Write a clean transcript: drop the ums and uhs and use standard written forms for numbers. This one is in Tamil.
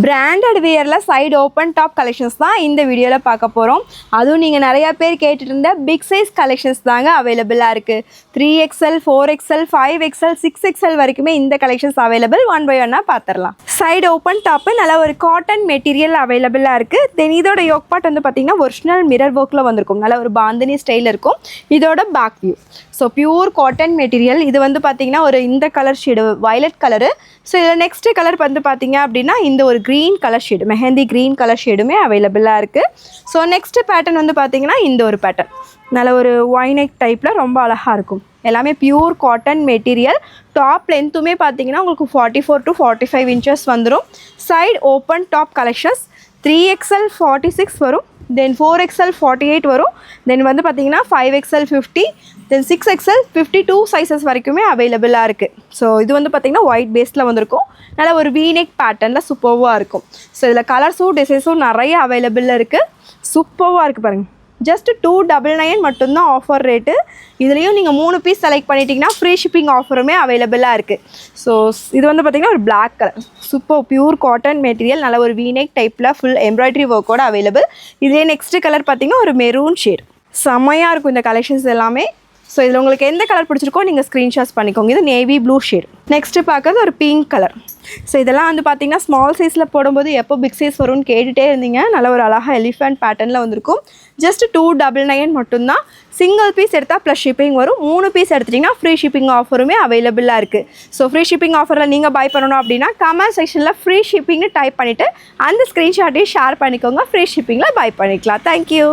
பிராண்டட் வியரில் சைடு ஓப்பன் டாப் கலெக்ஷன்ஸ் தான் இந்த வீடியோவில் பார்க்க போகிறோம். அதுவும் நீங்கள் நிறையா பேர் கேட்டுட்டு இருந்த பிக் சைஸ் கலெக்ஷன்ஸ் தாங்க அவைலபிளாக இருக்குது. 3XL 4XL 5XL 6XL வரைக்குமே இந்த கலெக்ஷன்ஸ் அவைலபிள். ஒன் பை ஒன்னாக பார்த்துடலாம். சைடு ஓப்பன் டாப்பு நல்ல ஒரு காட்டன் மெட்டீரியல் அவைலபிளாக இருக்குது. தென் இதோட யோக் பார்ட் வந்து பார்த்திங்கன்னா ஒரிஜினல் மிரர் ஒர்க்கில் வந்திருக்கும். நல்ல ஒரு பாந்தினி ஸ்டைல் இருக்கும். இதோட back view so pure cotton material. இது வந்து பார்த்திங்கன்னா ஒரு இந்த colour shade violet colour. So இதில் நெக்ஸ்ட் கலர் வந்து பார்த்திங்க அப்படின்னா இந்த ஒரு green colour shade mehndi green colour ஷேடுமே அவைலபிளாக இருக்குது. ஸோ நெக்ஸ்ட் பேட்டர்ன் வந்து பார்த்திங்கன்னா இந்த ஒரு பேட்டர்ன் நல்ல ஒரு ஒயினெக் டைப்பில் ரொம்ப அழகாக இருக்கும். எல்லாமே பியூர் காட்டன் மெட்டீரியல். டாப் லென்த்துமே பார்த்திங்கன்னா உங்களுக்கு 44 to 45 inches வந்துடும். Side open top collections 3XL 46 வரும். தென் 4XL 48 வரும். தென் வந்து பார்த்திங்கன்னா 5XL 50, தென் 6XL 52 சைஸஸ் வரைக்குமே அவைலபிளாக இருக்குது. ஸோ இது வந்து பார்த்திங்கன்னா ஒயிட் பேஸில் வந்திருக்கும். நல்ல ஒரு வீநெக் பேட்டர்னில் சூப்பர்வாக இருக்கும். ஸோ இதில் கலர்ஸும் டிசைன்ஸும் நிறைய அவைலபிளாக இருக்குது. சூப்பர்வாக இருக்குது பாருங்கள். ஜஸ்ட் 299 மட்டும்தான் ஆஃபர் ரேட்டு. இதுலேயும் நீங்கள் 3 பீஸ் செலக்ட் பண்ணிட்டீங்கன்னா ஃப்ரீ ஷிப்பிங் ஆஃபருமே அவைலபிளாக இருக்குது. ஸோ இது வந்து பார்த்திங்கன்னா ஒரு black colour super pure cotton material. நல்ல ஒரு வீநெக் டைப்பில் ஃபுல் எம்ப்ராய்டரி ஒர்க்கோட அவைலபிள். இதே நெக்ஸ்ட் கலர் பார்த்திங்கன்னா ஒரு மெரூன் ஷேட். செம்மையாக இருக்கும் இந்த கலெக்ஷன்ஸ் எல்லாமே. ஸோ இதில் உங்களுக்கு எந்த கலர் பிடிச்சிருக்கோ நீங்கள் ஸ்க்ரீன்ஷாட்ஸ் பண்ணிக்கோங்க. இது நேவி ப்ளூ ஷேட். நெக்ஸ்ட்டு பார்க்குறது ஒரு பிங்க் கலர். ஸோ இதெல்லாம் வந்து பார்த்திங்கன்னா ஸ்மால் சைஸில் போடும்போது எப்போ பிக் சைஸ் வரும்னு கேட்டுகிட்டே இருந்தீங்க. நல்ல ஒரு அழகாக எலிஃபண்ட் பேட்டர்னில் வந்திருக்கும். ஜஸ்ட் 299 மட்டும்தான். சிங்கிள் பீஸ் எடுத்தால் ப்ளஸ் ஷிப்பிங் வரும். 3 பீஸ் எடுத்துட்டிங்கன்னா ஃப்ரீ ஷிப்பிங் ஆஃபருமே அவைலபிளாக இருக்குது. ஸோ ஃப்ரீ ஷிப்பிங் ஆஃபரில் நீங்கள் பை பண்ணணும் அப்படின்னா கமெண்ட் செக்ஷனில் ஃப்ரீ ஷிப்பிங்னு டைப் பண்ணிவிட்டு அந்த ஸ்க்ரீன்ஷாட்டையும் ஷேர் பண்ணிக்கோங்க. ஃப்ரீ ஷிப்பிங்கில் பை பண்ணிக்கலாம். தேங்க்யூ.